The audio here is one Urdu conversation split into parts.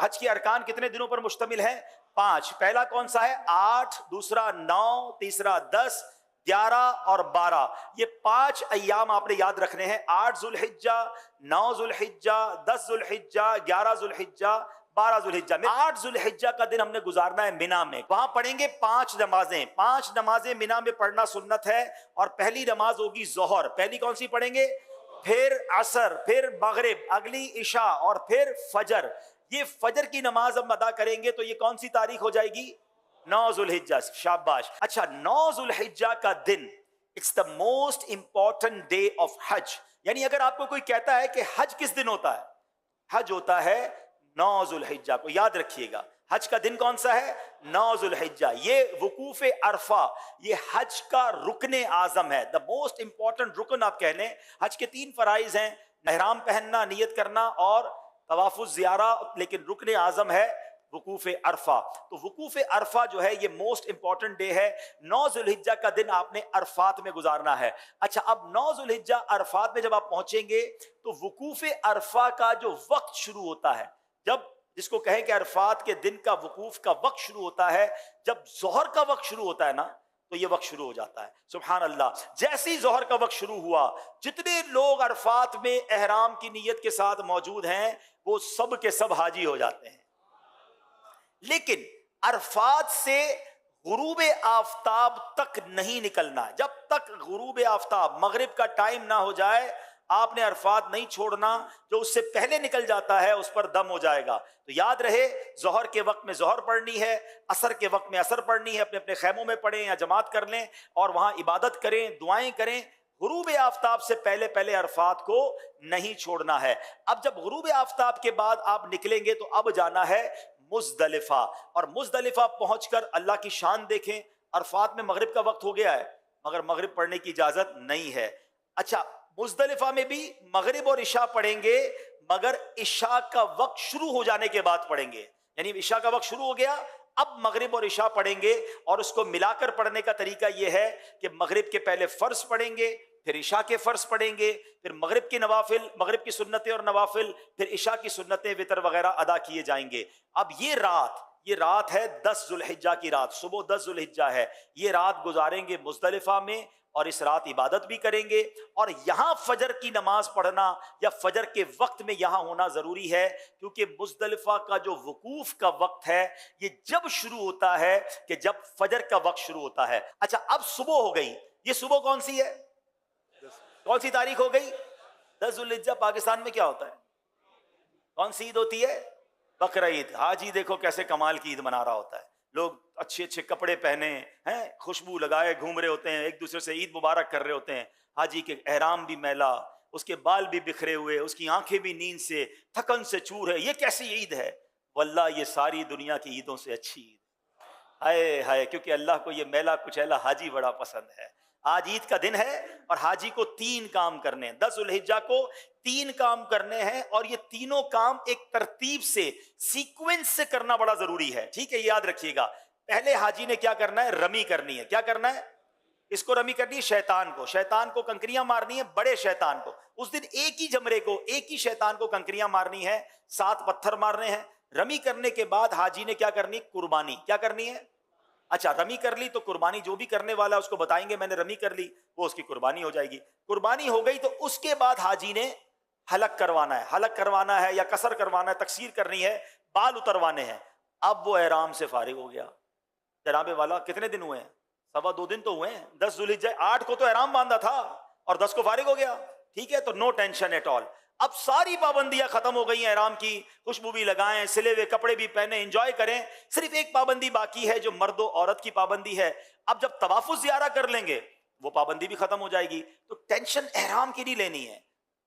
حج کے ارکان کتنے دنوں پر مشتمل ہے؟ 5۔ پہلا کون سا ہے؟ 8، دوسرا 9، تیسرا 10، 11 اور 12۔ یہ 5 ایام آپ نے یاد رکھنے ہیں، 8 ذوالحجہ، 9 ذوالحجہ، 10 ذوالحجہ، 11 ذوالحجہ، 12 ذوالحجہ میں 8 ذوالحجہ کا دن ہم نے گزارنا ہے مینا میں۔ وہاں پڑھیں گے 5 نمازیں، 5 نمازیں مینا میں پڑھنا سنت ہے۔ اور پہلی نماز ہوگی ظہر، پہلی کون سی پڑھیں گے؟ پھر عصر، پھر مغرب، اگلی عشاء اور پھر فجر۔ یہ فجر کی نماز ہم ادا کریں گے تو یہ کون سی تاریخ ہو جائے گی؟ 9 ذوالحجہ۔ شاباش۔ اچھا، 9 ذوالحجہ کا دن it's the most important day of Hajj. یعنی اگر آپ کو کوئی کہتا ہے کہ حج کس دن ہوتا ہے، حج ہوتا ہے 9 ذوالحجہ کو، یاد رکھیے گا۔ حج کا دن کون سا ہے؟ 9 ذوالحجہ۔ یہ وقوف عرفہ، یہ حج کا رکن اعظم ہے، دا موسٹ امپورٹنٹ رکن آپ کہہ لیں۔ حج کے 3 فرائض ہیں، احرام پہننا، نیت کرنا اور طواف الزیارہ، لیکن رکن اعظم ہے وقوف عرفہ۔ تو وقوف عرفہ جو ہے یہ موسٹ امپورٹنٹ ڈے ہے۔ 9 ذوالحجہ کا دن آپ نے عرفات میں گزارنا ہے۔ اچھا، اب 9 ذوالحجہ عرفات میں جب آپ پہنچیں گے تو وقوف عرفہ کا جو وقت شروع ہوتا ہے، جب جس کو کہیں کہ عرفات کے دن کا وقوف کا وقت شروع ہوتا ہے، جب ظہر کا وقت شروع ہوتا ہے نا تو یہ وقت شروع ہو جاتا ہے۔ سبحان اللہ۔ جیسے ہی ظہر کا وقت شروع ہوا، جتنے لوگ عرفات میں احرام کی نیت کے ساتھ موجود ہیں وہ سب کے سب حاجی ہو جاتے ہیں۔ لیکن عرفات سے غروب آفتاب تک نہیں نکلنا۔ جب تک غروب آفتاب، مغرب کا ٹائم نہ ہو جائے، آپ نے عرفات نہیں چھوڑنا۔ جو اس سے پہلے نکل جاتا ہے اس پر دم ہو جائے گا۔ تو یاد رہے، ظہر کے وقت میں ظہر پڑھنی ہے، عصر کے وقت میں عصر پڑھنی ہے، اپنے اپنے خیموں میں پڑھیں یا جماعت کر لیں اور وہاں عبادت کریں، دعائیں کریں۔ غروب آفتاب سے پہلے پہلے عرفات کو نہیں چھوڑنا ہے۔ اب جب غروب آفتاب کے بعد آپ نکلیں گے تو اب جانا ہے مزدلفہ، اور مزدلفہ پہنچ کر اللہ کی شان دیکھیں۔ عرفات میں مغرب کا وقت ہو گیا ہے مگر مغرب پڑھنے کی اجازت نہیں ہے۔ اچھا، مزدلفہ میں بھی مغرب اور عشاء پڑھیں گے مگر عشاء کا وقت شروع ہو جانے کے بعد پڑھیں گے۔ یعنی عشاء کا وقت شروع ہو گیا، اب مغرب اور عشاء پڑھیں گے، اور اس کو ملا کر پڑھنے کا طریقہ یہ ہے کہ مغرب کے پہلے فرض پڑھیں گے، پھر عشاء کے فرض پڑھیں گے، پھر مغرب کی نوافل، مغرب کی سنتیں اور نوافل، پھر عشاء کی سنتیں وتر وغیرہ ادا کیے جائیں گے۔ اب یہ رات ہے 10 ذوالحجہ کی رات، صبح 10 ذوالحجہ ہے، یہ رات گزاریں گے مزدلفہ میں، اور اس رات عبادت بھی کریں گے۔ اور یہاں فجر کی نماز پڑھنا یا فجر کے وقت میں یہاں ہونا ضروری ہے، کیونکہ مزدلفہ کا جو وقوف کا وقت ہے یہ جب شروع ہوتا ہے کہ جب فجر کا وقت شروع ہوتا ہے۔ اچھا، اب صبح ہو گئی، یہ صبح کون سی ہے؟ کون سی تاریخ ہو گئی؟ 10 ذوالحجہ۔ پاکستان میں کیا ہوتا ہے؟ کون سی عید ہوتی ہے؟ بقرعید۔ حاجی دیکھو کیسے کمال کی عید منا رہا ہوتا ہے، لوگ اچھے اچھے کپڑے پہنے ہیں، خوشبو لگائے گھوم رہے ہوتے ہیں، ایک دوسرے سے عید مبارک کر رہے ہوتے ہیں۔ حاجی کے احرام بھی میلا، اس کے بال بھی بکھرے ہوئے، اس کی آنکھیں بھی نیند سے، تھکن سے چور ہے۔ یہ کیسی عید ہے؟ واللہ یہ ساری دنیا کی عیدوں سے اچھی عید، ہائے ہائے، کیونکہ اللہ کو یہ میلا کچیلا حاجی بڑا پسند ہے۔ آج عید کا دن ہے اور حاجی کو 3 کام کرنے ہیں، 10 ذوالحجہ کو 3 کام کرنے ہیں، اور یہ تینوں کام ایک ترتیب سے، سیکوینس سے کرنا بڑا ضروری ہے۔ ٹھیک ہے، یاد رکھیے گا۔ پہلے حاجی نے کیا کرنا ہے؟ رمی کرنی ہے۔ کیا کرنا ہے؟ اس کو رمی کرنی ہے شیطان کو کنکریاں مارنی ہے، بڑے شیطان کو۔ اس دن ایک ہی جمرے کو، ایک ہی شیطان کو کنکریاں مارنی ہے، 7 پتھر مارنے ہیں۔ رمی کرنے کے بعد حاجی نے کیا کرنی؟ قربانی۔ کیا کرنی ہے؟ اچھا، رمی کر لی تو قربانی، جو بھی کرنے والا اس کو بتائیں گے میں نے رمی کر لی، وہ اس کی قربانی ہو جائے گی۔ قربانی ہو گئی تو اس کے بعد حاجی نے حلق کروانا ہے یا قصر کروانا ہے، تقصیر کرنی ہے، بال اتروانے ہیں۔ اب وہ احرام سے فارغ ہو گیا۔ جناب والا کتنے دن ہوئے ہیں؟ 2.25 دن تو ہوئے ہیں۔ 10 ذوالحجہ، 8 کو تو احرام باندھا تھا اور 10 کو فارغ ہو گیا۔ ٹھیک ہے، تو نو ٹینشن ایٹ آل۔ اب ساری پابندیاں ختم ہو گئی ہیں احرام کی، خوشبو بھی لگائیں، سلے ہوئے کپڑے بھی پہنے، انجوائے کریں۔ صرف ایک پابندی باقی ہے جو مرد و عورت کی پابندی ہے۔ اب جب طواف الزیارہ کر لیں گے وہ پابندی بھی ختم ہو جائے گی، تو ٹینشن احرام کی نہیں لینی ہے۔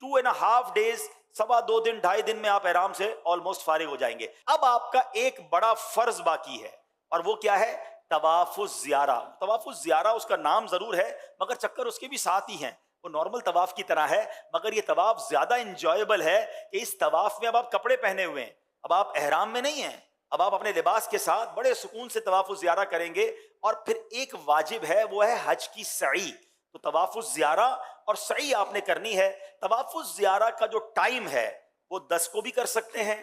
2.5 days، 2.25 دن، 2.5 دن میں آپ احرام سے آلموسٹ فارغ ہو جائیں گے۔ اب آپ کا ایک بڑا فرض باقی ہے، اور وہ کیا ہے؟ طواف الزیارہ۔ طواف الزیارہ اس کا نام ضرور ہے مگر چکر اس کے بھی ساتھ ہی ہیں، وہ نارمل طواف کی طرح ہے، مگر یہ طواف زیادہ انجوائبل ہے کہ اس طواف میں اب آپ کپڑے پہنے ہوئے ہیں، اب آپ احرام میں نہیں ہیں، اب آپ اپنے لباس کے ساتھ بڑے سکون سے طواف الزیارہ کریں گے۔ اور پھر ایک واجب ہے، وہ ہے حج کی سعی۔ تو طواف الزیارہ اور سعی آپ نے کرنی ہے۔ طواف الزیارہ کا جو ٹائم ہے وہ 10 کو بھی کر سکتے ہیں،